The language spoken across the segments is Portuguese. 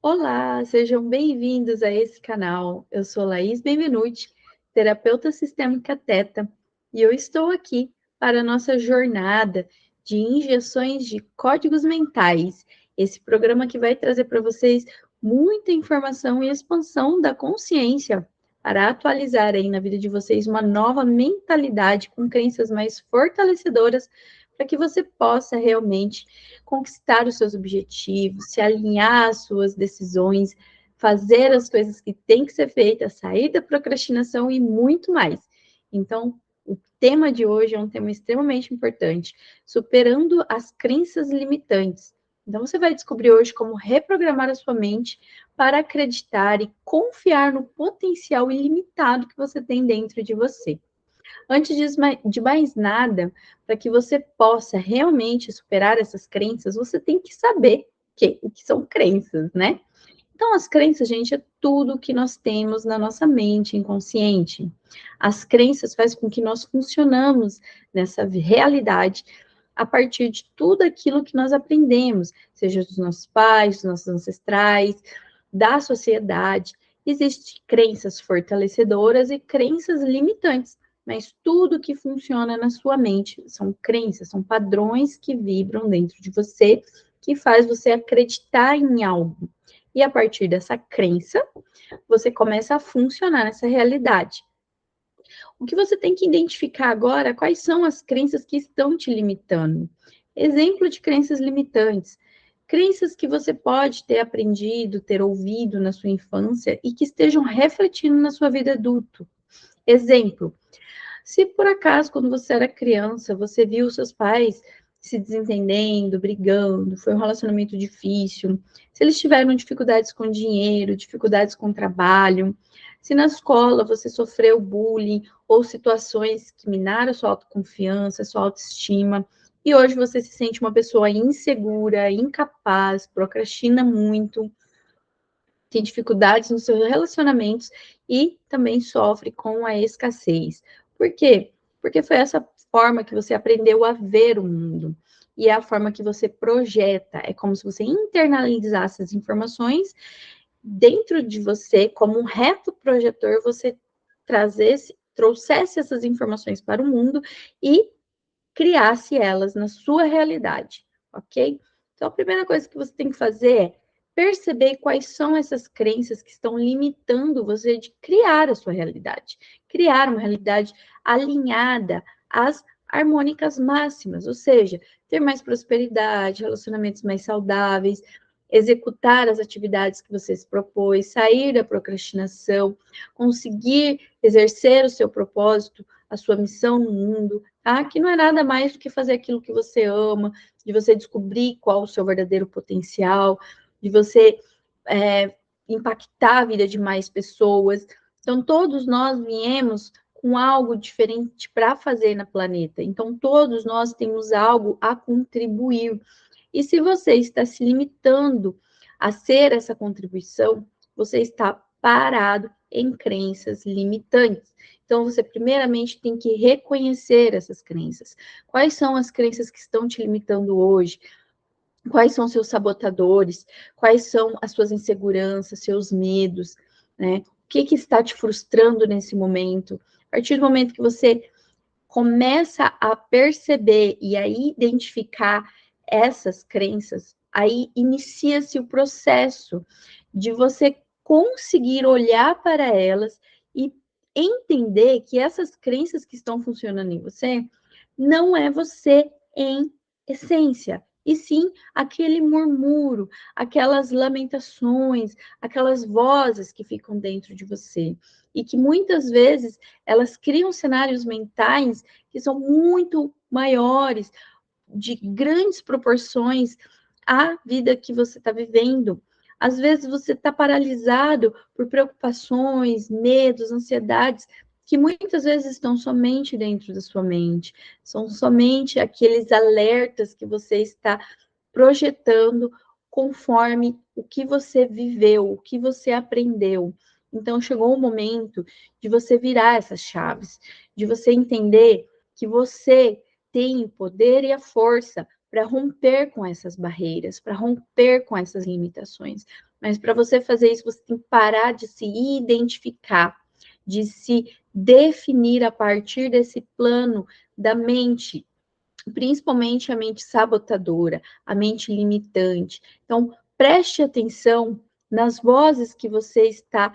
Olá, sejam bem-vindos a esse canal. Eu sou Laís Benvenuti, terapeuta sistêmica Teta, e eu estou aqui para a nossa jornada de injeções de códigos mentais. Esse programa que vai trazer para vocês muita informação e expansão da consciência para atualizar aí na vida de vocês uma nova mentalidade com crenças mais fortalecedoras para que você possa realmente conquistar os seus objetivos, se alinhar às suas decisões, fazer as coisas que têm que ser feitas, sair da procrastinação e muito mais. Então, o tema de hoje é um tema extremamente importante, superando as crenças limitantes. Então, você vai descobrir hoje como reprogramar a sua mente para acreditar e confiar no potencial ilimitado que você tem dentro de você. Antes de mais nada, para que você possa realmente superar essas crenças, você tem que saber o que são crenças, né? Então, as crenças, gente, é tudo que nós temos na nossa mente inconsciente. As crenças fazem com que nós funcionamos nessa realidade a partir de tudo aquilo que nós aprendemos, seja dos nossos pais, dos nossos ancestrais, da sociedade. Existem crenças fortalecedoras e crenças limitantes, mas tudo que funciona na sua mente são crenças, são padrões que vibram dentro de você, que faz você acreditar em algo. E a partir dessa crença, você começa a funcionar nessa realidade. O que você tem que identificar agora, quais são as crenças que estão te limitando. Exemplo de crenças limitantes. Crenças que você pode ter aprendido, ter ouvido na sua infância e que estejam refletindo na sua vida adulta. Exemplo, se por acaso, quando você era criança, você viu seus pais se desentendendo, brigando, foi um relacionamento difícil, se eles tiveram dificuldades com dinheiro, dificuldades com trabalho, se na escola você sofreu bullying ou situações que minaram sua autoconfiança, sua autoestima, e hoje você se sente uma pessoa insegura, incapaz, procrastina muito, tem dificuldades nos seus relacionamentos e também sofre com a escassez. Por quê? Porque foi essa forma que você aprendeu a ver o mundo. E é a forma que você projeta. É como se você internalizasse as informações dentro de você, como um reto projetor, você trouxesse essas informações para o mundo e criasse elas na sua realidade, ok? Então, a primeira coisa que você tem que fazer é perceber quais são essas crenças que estão limitando você de criar a sua realidade. Criar uma realidade alinhada às harmônicas máximas, ou seja, ter mais prosperidade, relacionamentos mais saudáveis, executar as atividades que você se propôs, sair da procrastinação, conseguir exercer o seu propósito, a sua missão no mundo, tá? Que não é nada mais do que fazer aquilo que você ama, de você descobrir qual o seu verdadeiro potencial, de você impactar a vida de mais pessoas. Então, todos nós viemos com algo diferente para fazer na planeta. Então, todos nós temos algo a contribuir. E se você está se limitando a ser essa contribuição, você está parado em crenças limitantes. Então, você primeiramente tem que reconhecer essas crenças. Quais são as crenças que estão te limitando hoje? Quais são seus sabotadores? Quais são as suas inseguranças, seus medos, né? O que está te frustrando nesse momento? A partir do momento que você começa a perceber e a identificar essas crenças, aí inicia-se o processo de você conseguir olhar para elas e entender que essas crenças que estão funcionando em você não é você em essência, e sim aquele murmúrio, aquelas lamentações, aquelas vozes que ficam dentro de você e que muitas vezes elas criam cenários mentais que são muito maiores, de grandes proporções à vida que você está vivendo. Às vezes você está paralisado por preocupações, medos, ansiedades, que muitas vezes estão somente dentro da sua mente. São somente aqueles alertas que você está projetando conforme o que você viveu, o que você aprendeu. Então, chegou o momento de você virar essas chaves, de você entender que você tem o poder e a força para romper com essas barreiras, para romper com essas limitações. Mas para você fazer isso, você tem que parar de se identificar, de se definir a partir desse plano da mente, principalmente a mente sabotadora, a mente limitante. Então, preste atenção nas vozes que você está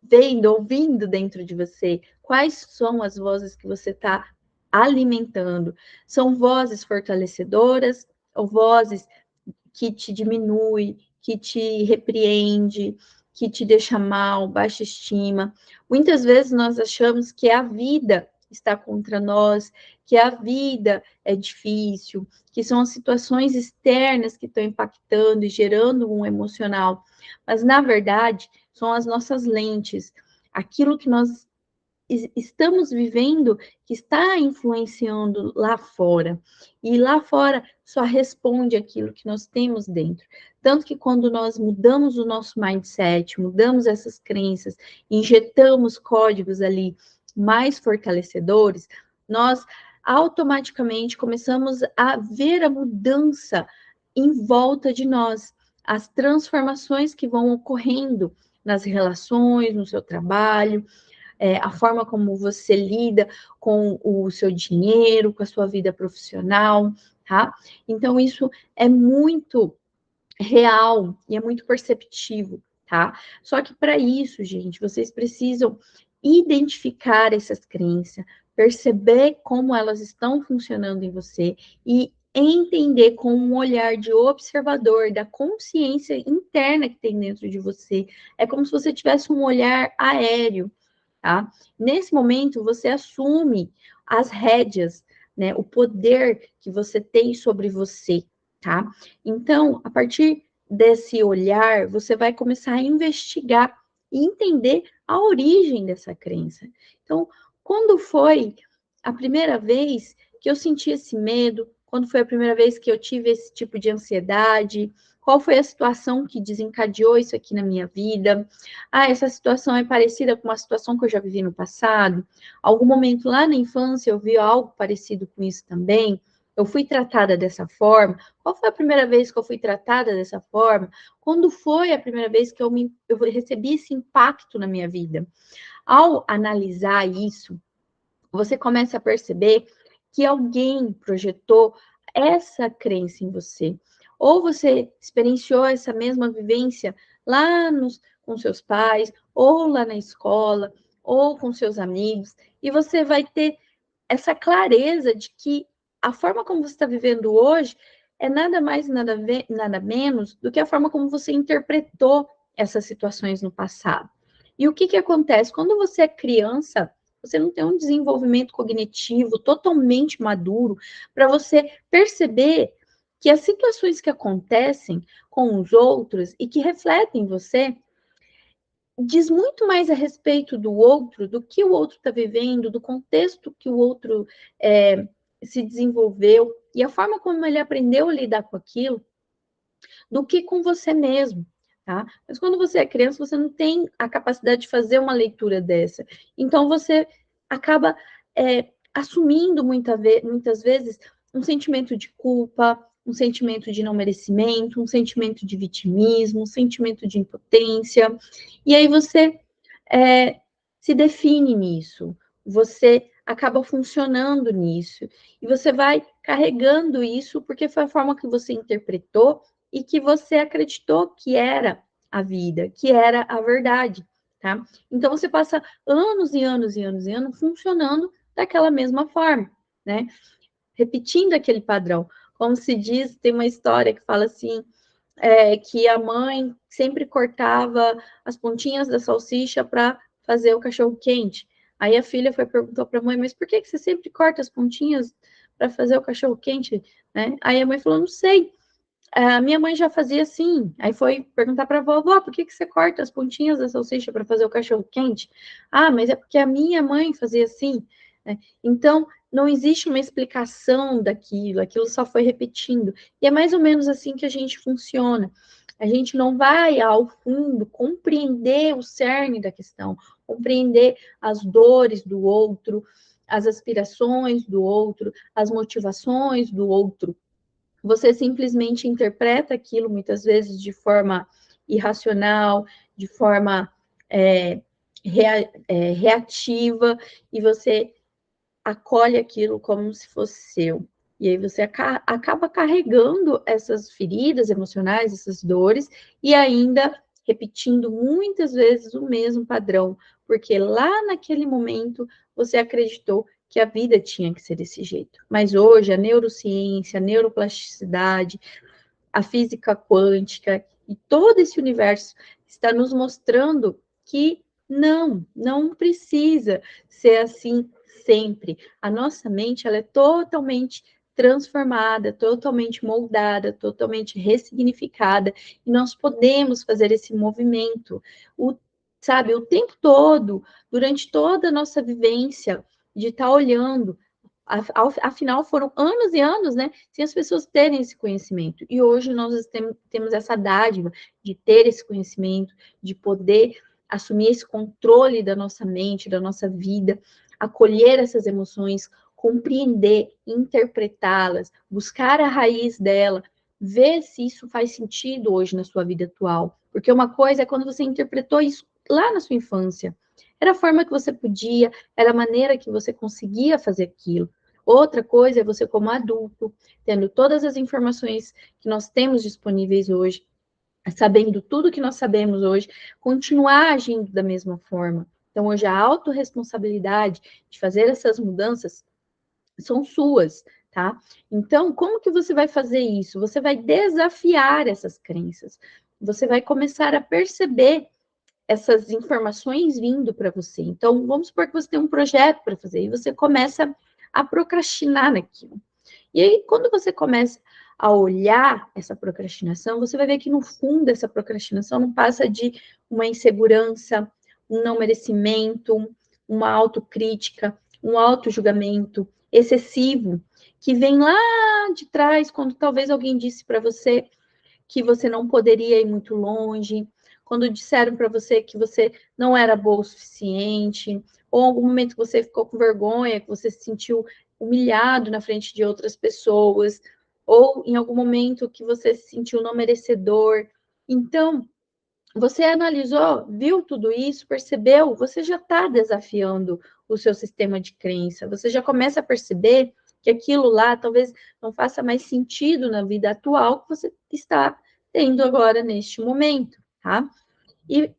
vendo, ouvindo dentro de você. Quais são as vozes que você está alimentando? São vozes fortalecedoras ou vozes que te diminui, que te repreende, que te deixa mal, baixa estima? Muitas vezes nós achamos que a vida está contra nós, que a vida é difícil, que são as situações externas que estão impactando e gerando um emocional. Mas, na verdade, são as nossas lentes, aquilo que nós estamos vivendo que está influenciando lá fora. E lá fora só responde aquilo que nós temos dentro. Tanto que quando nós mudamos o nosso mindset, mudamos essas crenças, injetamos códigos ali mais fortalecedores, nós automaticamente começamos a ver a mudança em volta de nós, as transformações que vão ocorrendo nas relações, no seu trabalho, a forma como você lida com o seu dinheiro, com a sua vida profissional, tá? Então, isso é muito real e é muito perceptivo, tá? Só que para isso, gente, vocês precisam identificar essas crenças, perceber como elas estão funcionando em você e entender com um olhar de observador da consciência interna que tem dentro de você. É como se você tivesse um olhar aéreo, tá? Nesse momento, você assume as rédeas, né? O poder que você tem sobre você, tá? Então, a partir desse olhar, você vai começar a investigar e entender a origem dessa crença. Então, quando foi a primeira vez que eu senti esse medo? Quando foi a primeira vez que eu tive esse tipo de ansiedade? Qual foi a situação que desencadeou isso aqui na minha vida? Ah, essa situação é parecida com uma situação que eu já vivi no passado? Algum momento lá na infância eu vi algo parecido com isso também? Eu fui tratada dessa forma? Qual foi a primeira vez que eu fui tratada dessa forma? Quando foi a primeira vez que eu recebi esse impacto na minha vida? Ao analisar isso, você começa a perceber que alguém projetou essa crença em você. Ou você experienciou essa mesma vivência lá com seus pais, ou lá na escola, ou com seus amigos, e você vai ter essa clareza de que a forma como você está vivendo hoje é nada mais, nada menos do que a forma como você interpretou essas situações no passado. E o que acontece? Quando você é criança, você não tem um desenvolvimento cognitivo totalmente maduro para você perceber que as situações que acontecem com os outros e que refletem você diz muito mais a respeito do outro, do que o outro está vivendo, do contexto que o outro se desenvolveu e a forma como ele aprendeu a lidar com aquilo, do que com você mesmo, tá? Mas quando você é criança, você não tem a capacidade de fazer uma leitura dessa. Então, você acaba assumindo muitas vezes um sentimento de culpa, um sentimento de não merecimento, um sentimento de vitimismo, um sentimento de impotência. E aí você se define nisso, você acaba funcionando nisso, e você vai carregando isso porque foi a forma que você interpretou e que você acreditou que era a vida, que era a verdade, tá? Então você passa anos e anos e anos e anos funcionando daquela mesma forma, né? Repetindo aquele padrão. Como se diz, tem uma história que fala assim, que a mãe sempre cortava as pontinhas da salsicha para fazer o cachorro quente. Aí a filha perguntou para a mãe, mas por que você sempre corta as pontinhas para fazer o cachorro quente? Né? Aí a mãe falou, não sei. A minha mãe já fazia assim. Aí foi perguntar para a vovó, por que você corta as pontinhas da salsicha para fazer o cachorro quente? Ah, mas é porque a minha mãe fazia assim. Né? Então, não existe uma explicação daquilo, aquilo só foi repetindo. E é mais ou menos assim que a gente funciona. A gente não vai ao fundo compreender o cerne da questão, compreender as dores do outro, as aspirações do outro, as motivações do outro. Você simplesmente interpreta aquilo muitas vezes de forma irracional, de forma reativa, e você acolhe aquilo como se fosse seu. E aí você acaba carregando essas feridas emocionais, essas dores, e ainda repetindo muitas vezes o mesmo padrão, porque lá naquele momento você acreditou que a vida tinha que ser desse jeito. Mas hoje a neurociência, a neuroplasticidade, a física quântica e todo esse universo está nos mostrando que não precisa ser assim sempre. A nossa mente, ela é totalmente transformada, totalmente moldada, totalmente ressignificada, e nós podemos fazer esse movimento, sabe, o tempo todo, durante toda a nossa vivência, de estar olhando. Afinal, foram anos e anos, né, sem as pessoas terem esse conhecimento. E hoje nós temos essa dádiva de ter esse conhecimento, de poder assumir esse controle da nossa mente, da nossa vida, acolher essas emoções, compreender, interpretá-las, buscar a raiz dela, ver se isso faz sentido hoje na sua vida atual. Porque uma coisa é quando você interpretou isso lá na sua infância. Era a forma que você podia, era a maneira que você conseguia fazer aquilo. Outra coisa é você, como adulto, tendo todas as informações que nós temos disponíveis hoje, sabendo tudo que nós sabemos hoje, continuar agindo da mesma forma. Então, hoje, a autorresponsabilidade de fazer essas mudanças são suas, tá? Então, como que você vai fazer isso? Você vai desafiar essas crenças. Você vai começar a perceber essas informações vindo para você. Então, vamos supor que você tem um projeto para fazer e você começa a procrastinar naquilo. E aí, quando você começa a olhar essa procrastinação, você vai ver que no fundo essa procrastinação não passa de uma insegurança, um não merecimento, uma autocrítica, um autojulgamento excessivo, que vem lá de trás, quando talvez alguém disse para você que você não poderia ir muito longe, quando disseram para você que você não era boa o suficiente, ou em algum momento que você ficou com vergonha, que você se sentiu humilhado na frente de outras pessoas, ou em algum momento que você se sentiu não merecedor. Então, você analisou, viu tudo isso, percebeu, você já está desafiando o seu sistema de crença, você já começa a perceber que aquilo lá talvez não faça mais sentido na vida atual que você está tendo agora neste momento, tá? E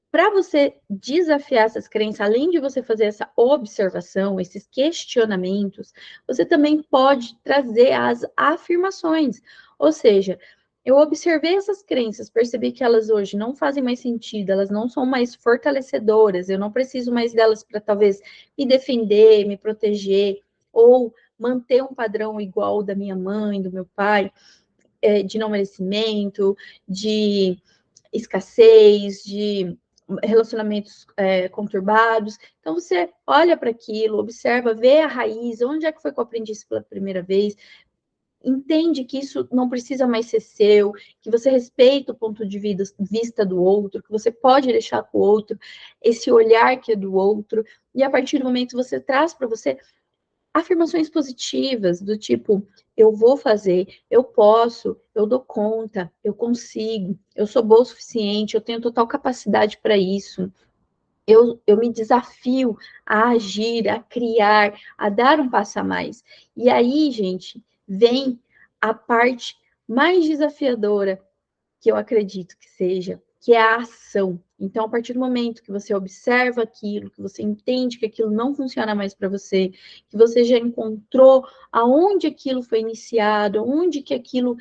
para você desafiar essas crenças, além de você fazer essa observação, esses questionamentos, você também pode trazer as afirmações. Ou seja, eu observei essas crenças, percebi que elas hoje não fazem mais sentido, elas não são mais fortalecedoras, eu não preciso mais delas para talvez me defender, me proteger, ou manter um padrão igual da minha mãe, do meu pai, de não merecimento, de escassez, de relacionamentos conturbados. Então, você olha para aquilo, observa, vê a raiz, onde é que foi que eu aprendi isso pela primeira vez, entende que isso não precisa mais ser seu, que você respeita o ponto de vista do outro, que você pode deixar com o outro esse olhar que é do outro, e a partir do momento que você traz para você afirmações positivas, do tipo, eu vou fazer, eu posso, eu dou conta, eu consigo, eu sou boa o suficiente, eu tenho total capacidade para isso, eu me desafio a agir, a criar, a dar um passo a mais. E aí, gente, vem a parte mais desafiadora que eu acredito que seja, que é a ação. Então, a partir do momento que você observa aquilo, que você entende que aquilo não funciona mais para você, que você já encontrou aonde aquilo foi iniciado, onde que aquilo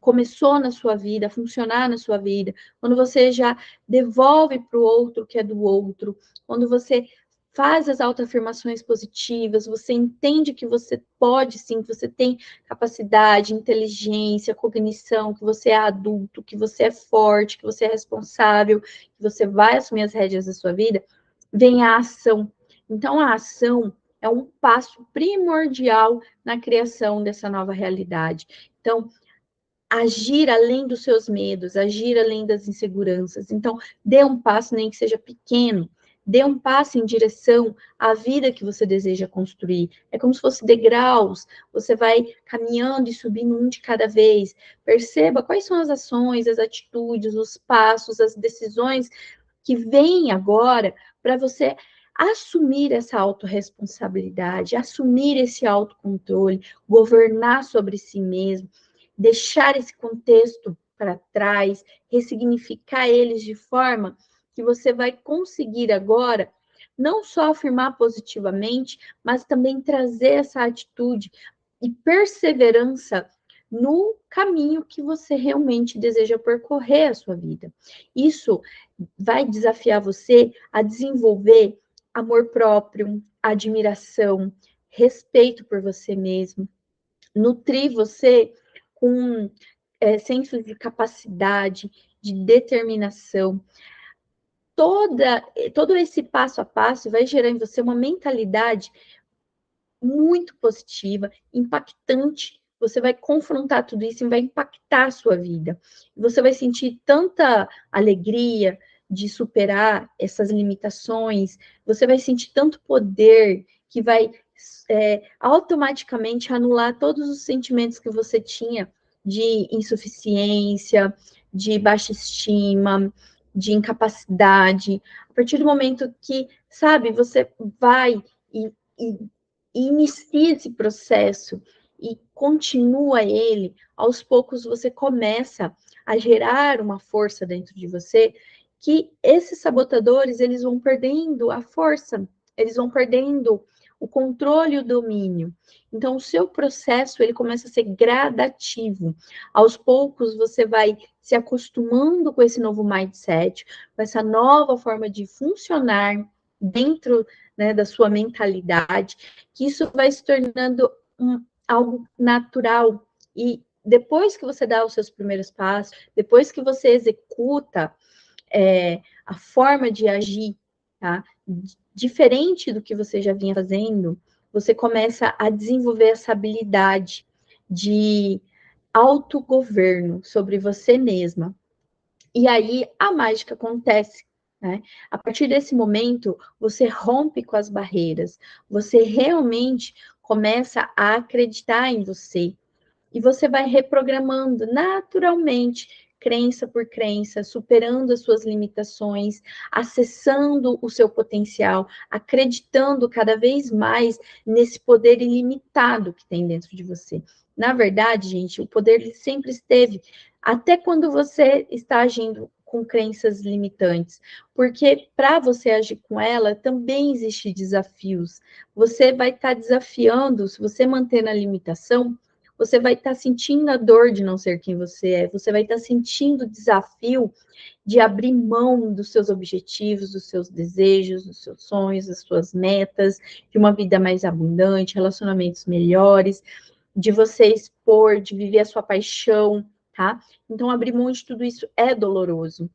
começou na sua vida, a funcionar na sua vida, quando você já devolve para o outro o que é do outro, quando você faz as autoafirmações positivas, você entende que você pode sim, que você tem capacidade, inteligência, cognição, que você é adulto, que você é forte, que você é responsável, que você vai assumir as rédeas da sua vida, vem a ação. Então, a ação é um passo primordial na criação dessa nova realidade. Então, agir além dos seus medos, agir além das inseguranças. Então, dê um passo, nem que seja pequeno, dê um passo em direção à vida que você deseja construir. É como se fosse degraus, você vai caminhando e subindo um de cada vez. Perceba quais são as ações, as atitudes, os passos, as decisões que vêm agora para você assumir essa autorresponsabilidade, assumir esse autocontrole, governar sobre si mesmo, deixar esse contexto para trás, ressignificar eles de forma que você vai conseguir agora não só afirmar positivamente, mas também trazer essa atitude e perseverança no caminho que você realmente deseja percorrer a sua vida. Isso vai desafiar você a desenvolver amor próprio, admiração, respeito por você mesmo, nutrir você com senso de capacidade, de determinação. Todo esse passo a passo vai gerar em você uma mentalidade muito positiva, impactante. Você vai confrontar tudo isso e vai impactar a sua vida. Você vai sentir tanta alegria de superar essas limitações, você vai sentir tanto poder que vai automaticamente anular todos os sentimentos que você tinha de insuficiência, de baixa estima, de incapacidade. A partir do momento que, sabe, você vai e inicia esse processo e continua ele, aos poucos você começa a gerar uma força dentro de você, que esses sabotadores, eles vão perdendo a força, eles vão perdendo o controle e o domínio. Então, o seu processo, ele começa a ser gradativo. Aos poucos, você vai se acostumando com esse novo mindset, com essa nova forma de funcionar dentro, né, da sua mentalidade, que isso vai se tornando algo natural. E depois que você dá os seus primeiros passos, depois que você executa a forma de agir, tá? Diferente do que você já vinha fazendo, você começa a desenvolver essa habilidade de autogoverno sobre você mesma. E aí a mágica acontece, né? A partir desse momento, você rompe com as barreiras, você realmente começa a acreditar em você, e você vai reprogramando naturalmente, crença por crença, superando as suas limitações, acessando o seu potencial, acreditando cada vez mais nesse poder ilimitado que tem dentro de você. Na verdade, gente, o poder sempre esteve, até quando você está agindo com crenças limitantes, porque para você agir com ela também existem desafios. Você vai estar desafiando, se você manter na limitação, você vai estar sentindo a dor de não ser quem você é, você vai estar sentindo o desafio de abrir mão dos seus objetivos, dos seus desejos, dos seus sonhos, das suas metas, de uma vida mais abundante, relacionamentos melhores, de você expor, de viver a sua paixão, tá? Então, abrir mão de tudo isso é doloroso.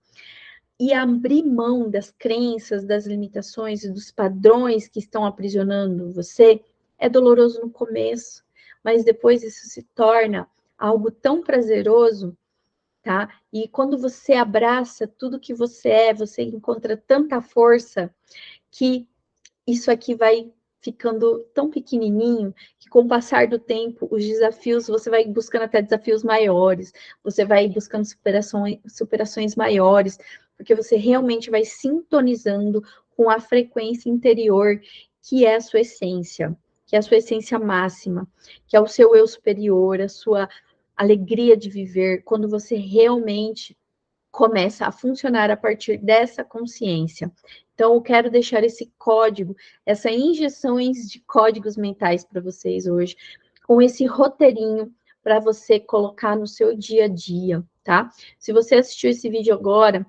E abrir mão das crenças, das limitações e dos padrões que estão aprisionando você é doloroso no começo, mas depois isso se torna algo tão prazeroso, tá? E quando você abraça tudo que você encontra tanta força que isso aqui vai ficando tão pequenininho que com o passar do tempo, os desafios, você vai buscando até desafios maiores, você vai buscando superações maiores, porque você realmente vai sintonizando com a frequência interior, que é a sua essência, que é a sua essência máxima, que é o seu eu superior, a sua alegria de viver, quando você realmente começa a funcionar a partir dessa consciência. Então, eu quero deixar esse código, essas injeções de códigos mentais para vocês hoje, com esse roteirinho para você colocar no seu dia a dia, tá? Se você assistiu esse vídeo agora,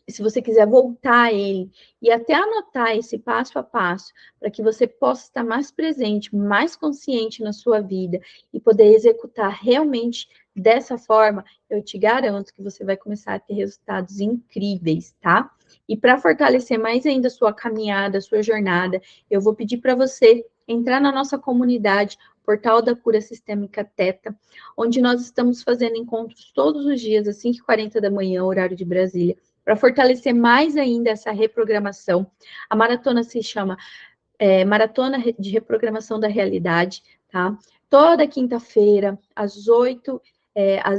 se você quiser voltar a ele e até anotar esse passo a passo, para que você possa estar mais presente, mais consciente na sua vida e poder executar realmente dessa forma, eu te garanto que você vai começar a ter resultados incríveis, tá? E para fortalecer mais ainda a sua caminhada, a sua jornada, eu vou pedir para você entrar na nossa comunidade, Portal da Cura Sistêmica Teta, onde nós estamos fazendo encontros todos os dias, às 5h40 da manhã, horário de Brasília, para fortalecer mais ainda essa reprogramação. A maratona se chama Maratona de Reprogramação da Realidade, tá? Toda quinta-feira, às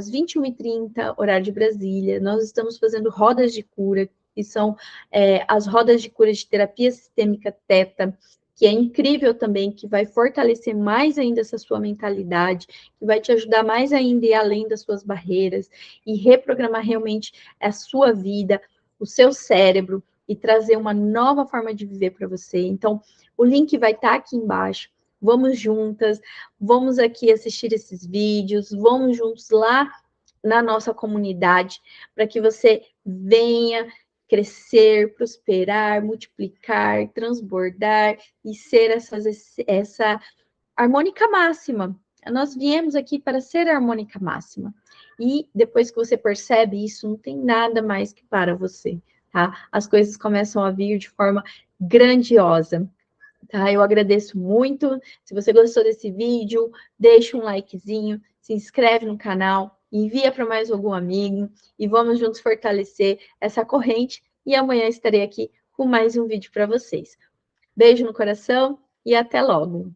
21h30, horário de Brasília, nós estamos fazendo rodas de cura, que são as rodas de cura de terapia sistêmica Theta, que é incrível também, que vai fortalecer mais ainda essa sua mentalidade, que vai te ajudar mais ainda a ir além das suas barreiras e reprogramar realmente a sua vida, o seu cérebro e trazer uma nova forma de viver para você. Então, o link vai estar aqui embaixo. Vamos juntas, vamos aqui assistir esses vídeos, vamos juntos lá na nossa comunidade, para que você venha crescer, prosperar, multiplicar, transbordar e ser essa harmônica máxima. Nós viemos aqui para ser a harmônica máxima. E depois que você percebe isso, não tem nada mais que para você, tá? As coisas começam a vir de forma grandiosa. Tá? Eu agradeço muito. Se você gostou desse vídeo, deixa um likezinho, se inscreve no canal, envia para mais algum amigo e vamos juntos fortalecer essa corrente. E amanhã estarei aqui com mais um vídeo para vocês. Beijo no coração e até logo!